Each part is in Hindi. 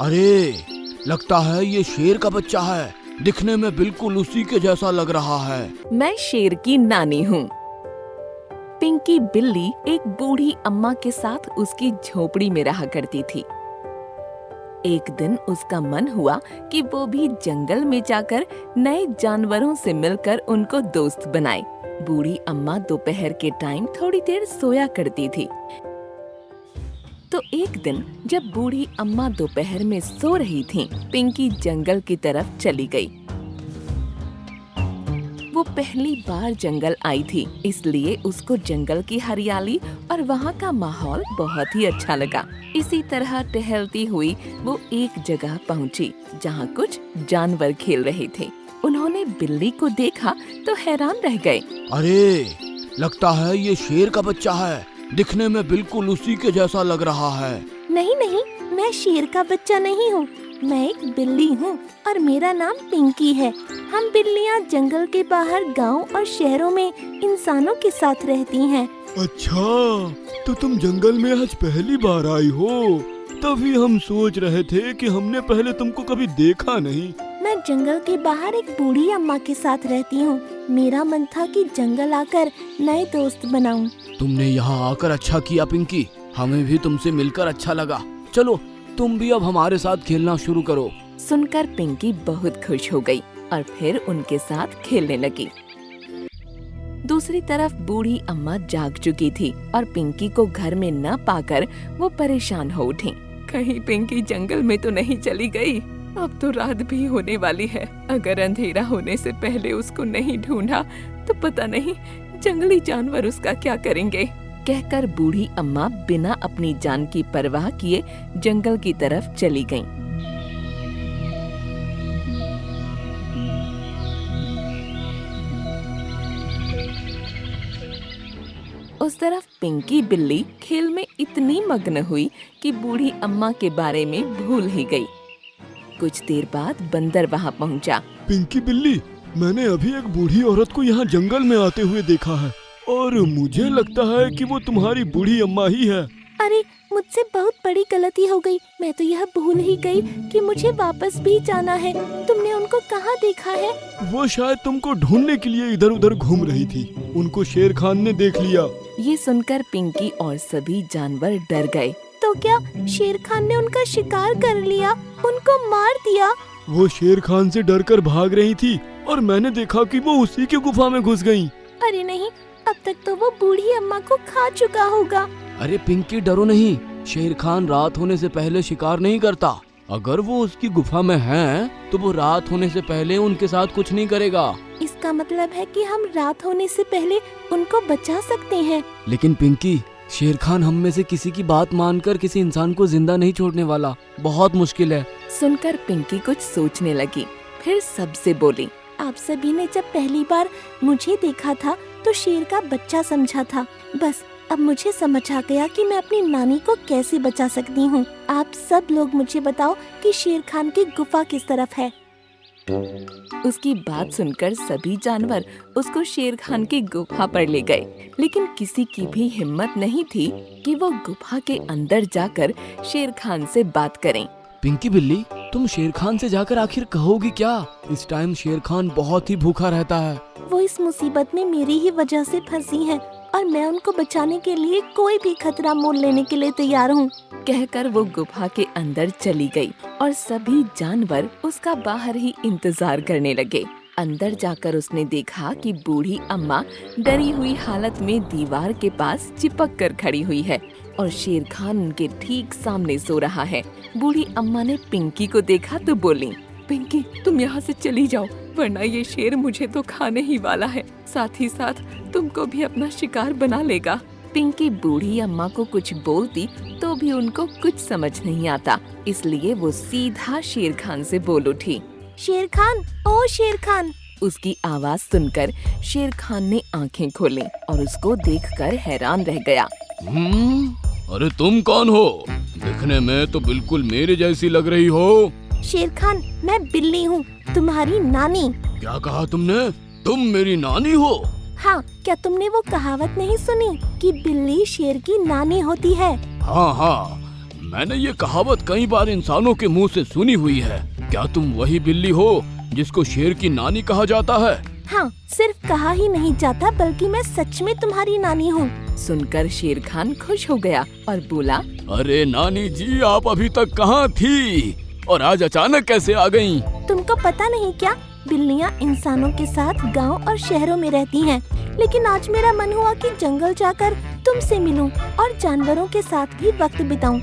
अरे, लगता है ये शेर का बच्चा है। दिखने में बिल्कुल उसी के जैसा लग रहा है। मैं शेर की नानी हूँ। पिंकी बिल्ली एक बूढ़ी अम्मा के साथ उसकी झोपड़ी में रहा करती थी। एक दिन उसका मन हुआ कि वो भी जंगल में जाकर नए जानवरों से मिलकर उनको दोस्त बनाए। बूढ़ी अम्मा दोपहर के टाइम थोड़ी देर सोया करती थी। तो एक दिन जब बूढ़ी अम्मा दोपहर में सो रही थीं, पिंकी जंगल की तरफ चली गई। वो पहली बार जंगल आई थी, इसलिए उसको जंगल की हरियाली और वहाँ का माहौल बहुत ही अच्छा लगा। इसी तरह टहलती हुई वो एक जगह पहुँची जहाँ कुछ जानवर खेल रहे थे। उन्होंने बिल्ली को देखा तो हैरान रह गए। अरे, लगता है ये शेर का बच्चा है। दिखने में बिल्कुल उसी के जैसा लग रहा है। नहीं नहीं, मैं शेर का बच्चा नहीं हूँ। मैं एक बिल्ली हूँ और मेरा नाम पिंकी है। हम बिल्लियाँ जंगल के बाहर गांव और शहरों में इंसानों के साथ रहती हैं। अच्छा, तो तुम जंगल में आज पहली बार आई हो। तभी हम सोच रहे थे कि हमने पहले तुमको कभी देखा नहीं। मैं जंगल के बाहर एक बूढ़ी अम्मा के साथ रहती हूँ। मेरा मन था कि जंगल आकर नए दोस्त बनाऊं। तुमने यहाँ आकर अच्छा किया पिंकी। हमें भी तुमसे मिलकर अच्छा लगा। चलो, तुम भी अब हमारे साथ खेलना शुरू करो। सुनकर पिंकी बहुत खुश हो गई और फिर उनके साथ खेलने लगी। दूसरी तरफ बूढ़ी अम्मा जाग चुकी थी और पिंकी को घर में न पाकर वो परेशान हो उठी। कहीं पिंकी जंगल में तो नहीं चली गई। अब तो रात भी होने वाली है। अगर अंधेरा होने से पहले उसको नहीं ढूंढा तो पता नहीं जंगली जानवर उसका क्या करेंगे। कहकर बूढ़ी अम्मा बिना अपनी जान की परवाह किए जंगल की तरफ चली गईं। उस तरफ पिंकी बिल्ली खेल में इतनी मग्न हुई कि बूढ़ी अम्मा के बारे में भूल ही गई। कुछ देर बाद बंदर वहाँ पहुँचा। पिंकी बिल्ली, मैंने अभी एक बूढ़ी औरत को यहाँ जंगल में आते हुए देखा है और मुझे लगता है कि वो तुम्हारी बूढ़ी अम्मा ही है। अरे, मुझसे बहुत बड़ी गलती हो गई। मैं तो यह भूल ही गई कि मुझे वापस भी जाना है। तुमने उनको कहाँ देखा है? वो शायद तुमको ढूंढने के लिए इधर उधर घूम रही थी। उनको शेर खान ने देख लिया। ये सुनकर पिंकी और सभी जानवर डर गए। तो क्या शेर खान ने उनका शिकार कर लिया, उनको मार दिया? वो शेर खान से डरकर भाग रही थी और मैंने देखा कि वो उसी की गुफा में घुस गईं। अरे नहीं, अब तक तो वो बूढ़ी अम्मा को खा चुका होगा। अरे पिंकी, डरो नहीं। शेर खान रात होने से पहले शिकार नहीं करता। अगर वो उसकी गुफा में है तो वो रात होने से पहले उनके साथ कुछ नहीं करेगा। इसका मतलब है कि हम रात होने से पहले उनको बचा सकते हैं। लेकिन पिंकी, शेर खान हम में से किसी की बात मानकर किसी इंसान को जिंदा नहीं छोड़ने वाला। बहुत मुश्किल है। सुनकर पिंकी कुछ सोचने लगी, फिर सबसे बोली। आप सभी ने जब पहली बार मुझे देखा था तो शेर का बच्चा समझा था। बस अब मुझे समझ आ गया कि मैं अपनी नानी को कैसे बचा सकती हूँ। आप सब लोग मुझे बताओ कि शेर खान की गुफा किस तरफ है। उसकी बात सुनकर सभी जानवर उसको शेर खान की गुफा पर ले गए, लेकिन किसी की भी हिम्मत नहीं थी कि वो गुफा के अंदर जाकर शेर खान से बात करें। पिंकी बिल्ली, तुम शेर खान से जाकर आखिर कहोगी क्या? इस टाइम शेर खान बहुत ही भूखा रहता है। वो इस मुसीबत में मेरी ही वजह से फंसी हैं और मैं उनको बचाने के लिए कोई भी खतरा मोल लेने के लिए तैयार हूँ। कहकर वो गुफा के अंदर चली गई और सभी जानवर उसका बाहर ही इंतजार करने लगे। अंदर जाकर उसने देखा कि बूढ़ी अम्मा डरी हुई हालत में दीवार के पास चिपक कर खड़ी हुई है और शेर खान उनके ठीक सामने सो रहा है। बूढ़ी अम्मा ने पिंकी को देखा तो बोली, पिंकी, तुम यहाँ से चली जाओ, वरना ये शेर मुझे तो खाने ही वाला है, साथ ही साथ तुमको भी अपना शिकार बना लेगा। पिंकी बूढ़ी अम्मा को कुछ बोलती तो भी उनको कुछ समझ नहीं आता, इसलिए वो सीधा शेर खान से बोल उठी। शेर खान, ओ शेर खान। उसकी आवाज सुनकर शेर खान ने आंखें खोली और उसको देखकर हैरान रह गया। अरे तुम कौन हो? दिखने में तो बिल्कुल मेरे जैसी लग रही हो। शेर खान, मैं बिल्ली हूँ, तुम्हारी नानी। क्या कहा तुमने? तुम मेरी नानी हो? हाँ, क्या तुमने वो कहावत नहीं सुनी कि बिल्ली शेर की नानी होती है? हाँ हाँ, मैंने ये कहावत कई बार इंसानों के मुंह से सुनी हुई है। क्या तुम वही बिल्ली हो जिसको शेर की नानी कहा जाता है? हाँ, सिर्फ कहा ही नहीं जाता बल्कि मैं सच में तुम्हारी नानी हूँ। सुनकर शेर खान खुश हो गया और बोला, अरे नानी जी, आप अभी तक कहाँ थी और आज अचानक कैसे आ गईं? तुमको पता नहीं क्या, बिल्लियाँ इंसानों के साथ गांव और शहरों में रहती हैं। लेकिन आज मेरा मन हुआ कि जंगल जाकर तुमसे मिलूं और जानवरों के साथ भी वक्त बिताऊं,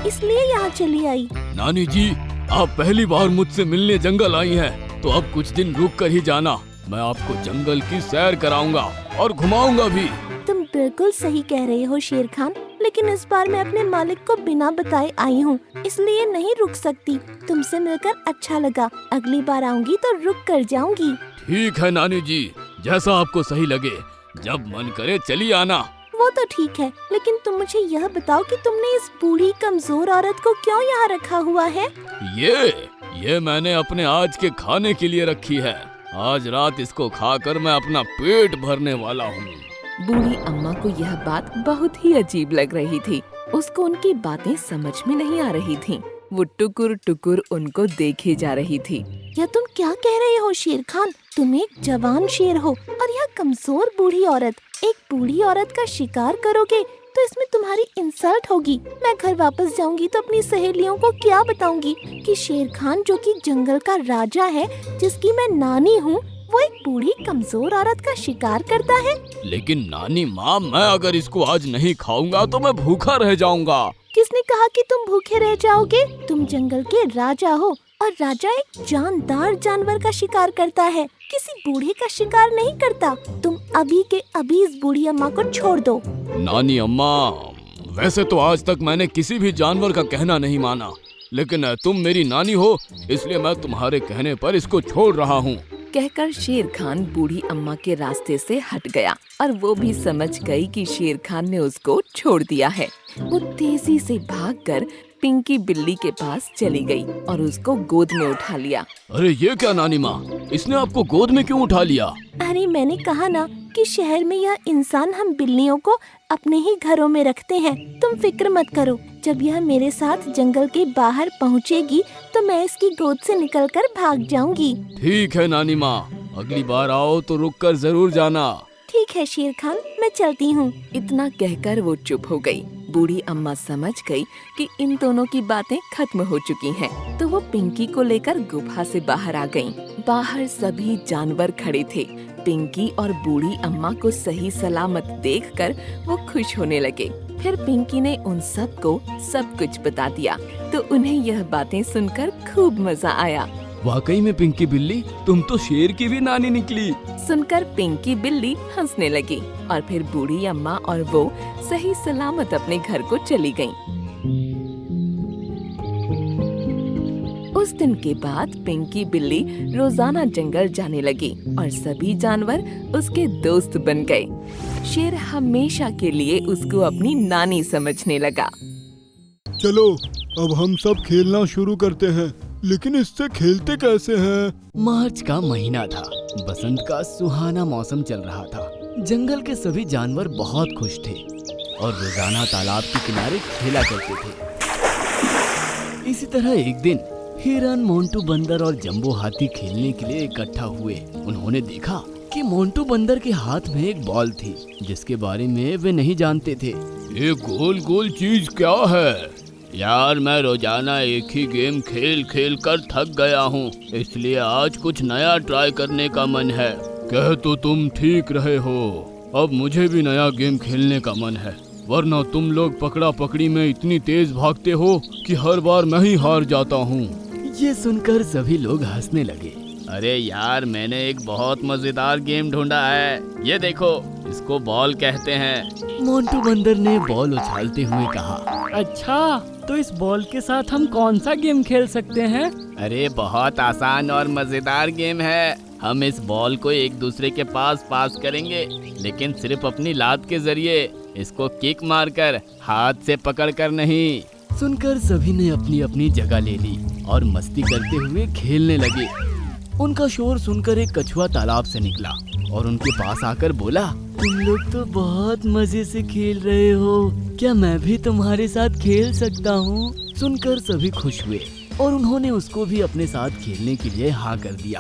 इसलिए यहाँ चली आई। नानी जी, आप पहली बार मुझसे मिलने जंगल आई हैं, तो अब कुछ दिन रुक कर ही जाना। मैं आपको जंगल की सैर कराऊंगा और घुमाऊंगा भी। तुम बिल्कुल सही कह रहे हो शेर खान, लेकिन इस बार मैं अपने मालिक को बिना बताए आई हूँ, इसलिए नहीं रुक सकती। तुमसे मिलकर अच्छा लगा, अगली बार आऊंगी तो रुक कर जाऊंगी। ठीक है नानी जी, जैसा आपको सही लगे, जब मन करे चली आना। वो तो ठीक है, लेकिन तुम मुझे यह बताओ कि तुमने इस बूढ़ी कमजोर औरत को क्यों यहाँ रखा हुआ है? ये मैंने अपने आज के खाने के लिए रखी है। आज रात इसको खाकर मैं अपना पेट भरने वाला हूँ। बूढ़ी अम्मा को यह बात बहुत ही अजीब लग रही थी। उसको उनकी बातें समझ में नहीं आ रही थीं। वो टुकुर टुकुर उनको देखे जा रही थी। यह तुम क्या कह रहे हो शेर खान? तुम एक जवान शेर हो और यह कमजोर बूढ़ी औरत। एक बूढ़ी औरत का शिकार करोगे तो इसमें तुम्हारी इंसल्ट होगी। मैं घर वापस जाऊंगी तो अपनी सहेलियों को क्या बताऊंगी कि शेर खान, जो कि जंगल का राजा है, जिसकी मैं नानी हूँ, वो एक बूढ़ी कमजोर औरत का शिकार करता है। लेकिन नानी माँ, मैं अगर इसको आज नहीं खाऊंगा तो मैं भूखा रह जाऊंगा। किसने कहा कि तुम भूखे रह जाओगे? तुम जंगल के राजा हो और राजा एक जानदार जानवर का शिकार करता है, किसी बूढ़े का शिकार नहीं करता। तुम अभी के अभी इस बूढ़ी अम्मा को छोड़ दो। नानी अम्मा, वैसे तो आज तक मैंने किसी भी जानवर का कहना नहीं माना, लेकिन तुम मेरी नानी हो, इसलिए मैं तुम्हारे कहने पर इसको छोड़ रहा हूँ। कहकर शेर खान बूढ़ी अम्मा के रास्ते से हट गया और वो भी समझ गई कि शेर खान ने उसको छोड़ दिया है। वो तेजी से भागकर पिंकी बिल्ली के पास चली गई और उसको गोद में उठा लिया। अरे ये क्या नानी माँ, इसने आपको गोद में क्यों उठा लिया? अरे मैंने कहा ना कि शहर में यह इंसान हम बिल्लियों को अपने ही घरों में रखते हैं। तुम फिक्र मत करो, जब यह मेरे साथ जंगल के बाहर पहुँचेगी तो मैं इसकी गोद से निकलकर भाग जाऊंगी। ठीक है नानी माँ, अगली बार आओ तो रुक कर जरूर जाना। ठीक है शेर खान, मैं चलती हूँ। इतना कहकर वो चुप हो गई। बूढ़ी अम्मा समझ गई कि इन दोनों की बातें खत्म हो चुकी हैं, तो वो पिंकी को लेकर गुफा से बाहर आ गईं। बाहर सभी जानवर खड़े थे। पिंकी और बूढ़ी अम्मा को सही सलामत देखकर वो खुश होने लगे। फिर पिंकी ने उन सबको सब कुछ बता दिया, तो उन्हें यह बातें सुनकर खूब मजा आया। वाकई में पिंकी बिल्ली, तुम तो शेर की भी नानी निकली। सुनकर पिंकी बिल्ली हंसने लगी और फिर बूढ़ी अम्मा और वो सही सलामत अपने घर को चली गईं। उस दिन के बाद पिंकी बिल्ली रोजाना जंगल जाने लगी और सभी जानवर उसके दोस्त बन गए। शेर हमेशा के लिए उसको अपनी नानी समझने लगा। चलो अब हम सब खेलना शुरू करते हैं, लेकिन इससे खेलते कैसे हैं? मार्च का महीना था। बसंत का सुहाना मौसम चल रहा था। जंगल के सभी जानवर बहुत खुश थे और रोजाना तालाब के किनारे खेला करते थे। इसी तरह एक दिन हिरन, मोंटू बंदर और जंबो हाथी खेलने के लिए इकट्ठा हुए। उन्होंने देखा कि मोंटू बंदर के हाथ में एक बॉल थी, जिसके बारे में वे नहीं जानते थे। ये गोल गोल चीज क्या है? यार, मैं रोजाना एक ही गेम खेल खेल कर थक गया हूँ, इसलिए आज कुछ नया ट्राई करने का मन है। कह तो तुम ठीक रहे हो, अब मुझे भी नया गेम खेलने का मन है, वरना तुम लोग पकड़ा पकड़ी में इतनी तेज भागते हो कि हर बार मैं ही हार जाता हूँ। ये सुनकर सभी लोग हंसने लगे। अरे यार, मैंने एक बहुत मजेदार गेम ढूंढा है, ये देखो, इसको बॉल कहते हैं। मोंटू बंदर ने बॉल उछालते हुए कहा। अच्छा, तो इस बॉल के साथ हम कौन सा गेम खेल सकते हैं? अरे बहुत आसान और मजेदार गेम है। हम इस बॉल को एक दूसरे के पास करेंगे, लेकिन सिर्फ अपनी लात के जरिए। इसको किक मारकर, हाथ से पकड़कर नहीं। सुनकर सभी ने अपनी अपनी जगह ले ली और मस्ती करते हुए खेलने लगे। उनका शोर सुनकर एक कछुआ तालाब से निकला और उनके पास आकर बोला, तुम लोग तो बहुत मजे से खेल रहे हो, क्या मैं भी तुम्हारे साथ खेल सकता हूँ? सुनकर सभी खुश हुए और उन्होंने उसको भी अपने साथ खेलने के लिए हाँ कर दिया।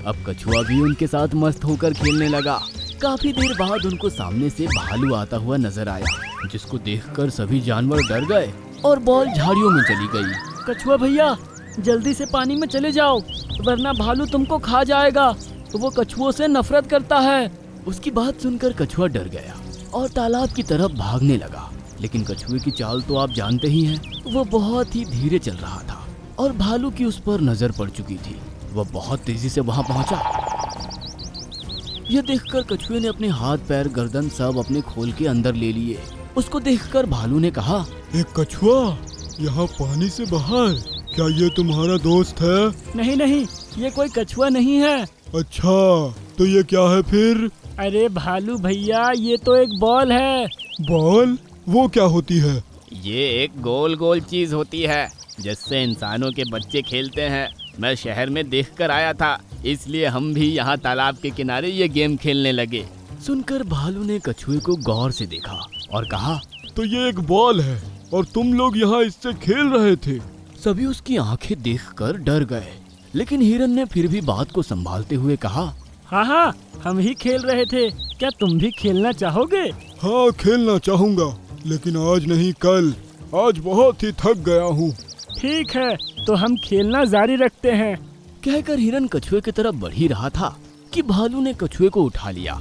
अब कछुआ भी उनके साथ मस्त होकर खेलने लगा। काफी देर बाद उनको सामने से भालू आता हुआ नजर आया, जिसको देखकर सभी जानवर डर गए और बॉल झाड़ियों में चली गई। कछुआ भैया, जल्दी से पानी में चले जाओ, वरना भालू तुमको खा जाएगा। वो कछुओं से नफरत करता है। उसकी बात सुनकर कछुआ डर गया और तालाब की तरफ भागने लगा। लेकिन कछुए की चाल तो आप जानते ही हैं, वो बहुत ही धीरे चल रहा था और भालू की उस पर नजर पड़ चुकी थी। वह बहुत तेजी से वहां पहुंचा। यह देखकर कछुए ने अपने हाथ पैर गर्दन सब अपने खोल के अंदर ले लिए। उसको देखकर भालू ने कहा, एक कछुआ यहाँ पानी से बाहर, क्या ये तुम्हारा दोस्त है? नहीं नहीं, ये कोई कछुआ नहीं है। अच्छा, तो ये क्या है फिर? अरे भालू भैया, ये तो एक बॉल है। बॉल? वो क्या होती है? ये एक गोल गोल चीज होती है जिससे इंसानों के बच्चे खेलते हैं। मैं शहर में देखकर आया था, इसलिए हम भी यहाँ तालाब के किनारे ये गेम खेलने लगे। सुनकर भालू ने कछुए को गौर से देखा और कहा, तो ये एक बॉल है और तुम लोग यहाँ इससे खेल रहे थे? सभी उसकी आंखें देखकर डर गए, लेकिन हिरन ने फिर भी बात को संभालते हुए कहा, हाँ हाँ, हम ही खेल रहे थे, क्या तुम भी खेलना चाहोगे? हाँ, खेलना चाहूँगा, लेकिन आज नहीं कल। आज बहुत ही थक गया हूँ। ठीक है, तो हम खेलना जारी रखते हैं। कहकर हिरन कछुए की तरफ बढ़ ही रहा था कि भालू ने कछुए को उठा लिया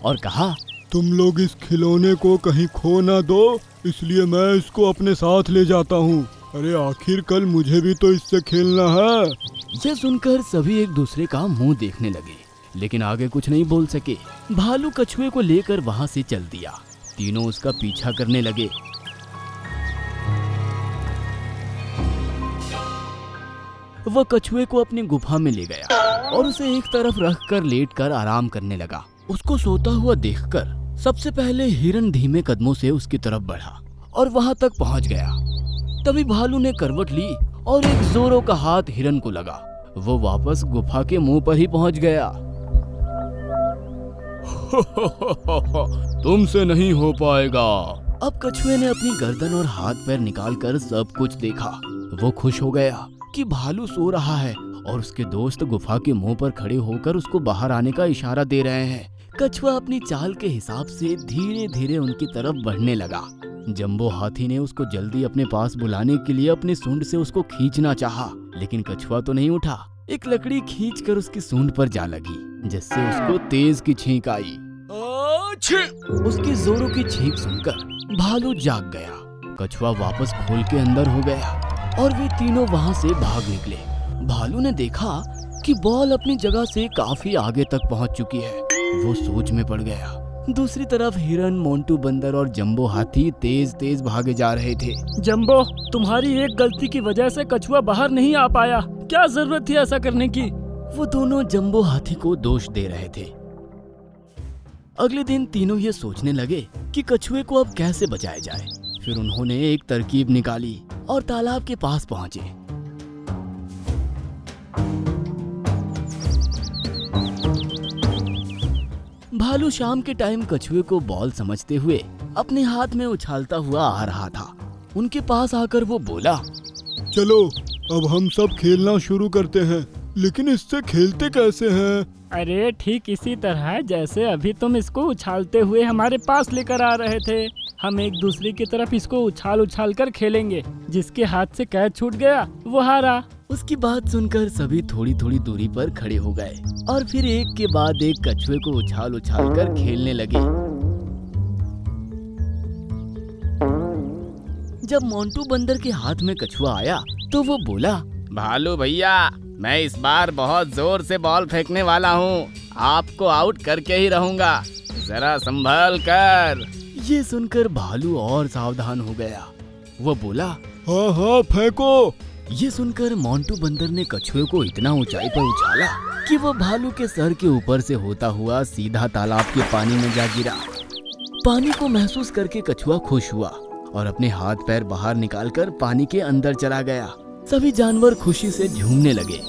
और कहा, तुम लोग इस खिलौने को कहीं खो ना दो, इसलिए मैं इसको अपने साथ ले जाता हूँ। अरे आखिर कल मुझे भी तो इससे खेलना है। ये सुनकर सभी एक दूसरे का मुंह देखने लगे, लेकिन आगे कुछ नहीं बोल सके। भालू कछुए को लेकर वहां से चल दिया। तीनों उसका पीछा करने लगे। वह कछुए को अपनी गुफा में ले गया और उसे एक तरफ रखकर लेटकर आराम करने लगा। उसको सोता हुआ देखकर सबसे पहले हिरन धीमे कदमों से उसकी तरफ बढ़ा और वहां तक पहुंच गया। तभी भालू ने करवट ली और एक जोरों का हाथ हिरन को लगा। वो वापस गुफा के मुंह पर ही पहुंच गया। तुमसे नहीं हो पाएगा। अब कछुए ने अपनी गर्दन और हाथ पैर निकालकर सब कुछ देखा। वो खुश हो गया कि भालू सो रहा है और उसके दोस्त गुफा के मुंह पर खड़े होकर उसको बाहर आने का इशारा दे रहे हैं। कछुआ अपनी चाल के हिसाब से धीरे धीरे उनकी तरफ बढ़ने लगा। जंबो हाथी ने उसको जल्दी अपने पास बुलाने के लिए अपने सूंड से उसको खींचना चाहा, लेकिन कछुआ तो नहीं उठा। एक लकड़ी खींचकर उसकी सूंड पर जा लगी, जिससे उसको तेज की छींक आई। उसकी जोरों की छींक सुनकर भालू जाग गया। कछुआ वापस खोल के अंदर हो गया और वे तीनों वहां से भाग निकले। भालू ने देखा कि बॉल अपनी जगह से काफी आगे तक पहुंच चुकी है। वो सोच में पड़ गया। दूसरी तरफ हिरन, मोंटू बंदर और जंबो हाथी तेज तेज भागे जा रहे थे। जंबो, तुम्हारी एक गलती की वजह से कछुआ बाहर नहीं आ पाया। क्या जरूरत थी ऐसा करने की? वो दोनों जंबो हाथी को दोष दे रहे थे। अगले दिन तीनों ये सोचने लगे कि कछुए को अब कैसे बचाया जाए। फिर उन्होंने एक तरकीब निकाली और तालाब के पास पहुंचे। भालू शाम के टाइम कछुए को बॉल समझते हुए अपने हाथ में उछालता हुआ आ रहा था। उनके पास आकर वो बोला, चलो अब हम सब खेलना शुरू करते हैं, लेकिन इससे खेलते कैसे हैं? अरे ठीक इसी तरह जैसे अभी तुम इसको उछालते हुए हमारे पास लेकर आ रहे थे। हम एक दूसरे की तरफ इसको उछाल उछाल कर खेलेंगे। जिसके हाथ से कैच छूट गया वो हारा। उसकी बात सुनकर सभी थोड़ी थोड़ी दूरी पर खड़े हो गए और फिर एक के बाद एक कछुए को उछाल उछाल कर खेलने लगे। जब मोंटू बंदर के हाथ में कछुआ आया तो वो बोला, भालू भैया, मैं इस बार बहुत जोर से बॉल फेंकने वाला हूँ। आपको आउट करके ही रहूंगा, जरा संभल कर। ये सुनकर भालू और सावधान हो गया। वो बोला, हाँ हाँ फेंको। ये सुनकर मोंटू बंदर ने कछुए को इतना ऊंचाई पर उछाला कि वो भालू के सर के ऊपर से होता हुआ सीधा तालाब के पानी में जा गिरा। पानी को महसूस करके कछुआ खुश हुआ और अपने हाथ पैर बाहर निकालकर पानी के अंदर चला गया। सभी जानवर खुशी से झूमने लगे।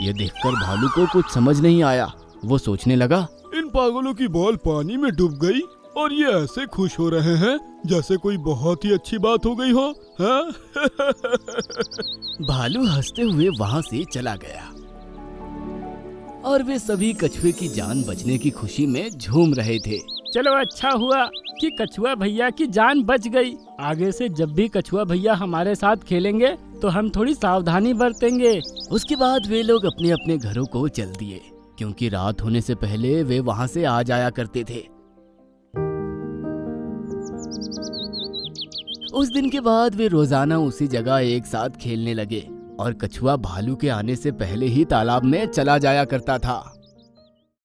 ये देखकर भालू को कुछ समझ नहीं आया। वो सोचने लगा, इन पागलों की बॉल पानी में डूब गई और ये ऐसे खुश हो रहे हैं जैसे कोई बहुत ही अच्छी बात हो गई हो, हाँ? भालू हंसते हुए वहां से चला गया और वे सभी कछुए की जान बचने की खुशी में झूम रहे थे। चलो अच्छा हुआ कि कछुआ भैया की जान बच गई। आगे से जब भी कछुआ भैया हमारे साथ खेलेंगे तो हम थोड़ी सावधानी बरतेंगे। उसके बाद वे लोग अपने अपने घरों को चल दिए, क्योंकि रात होने से पहले वे वहां से आ जाया करते थे। उस दिन के बाद वे रोजाना उसी जगह एक साथ खेलने लगे और कछुआ भालू के आने से पहले ही तालाब में चला जाया करता था।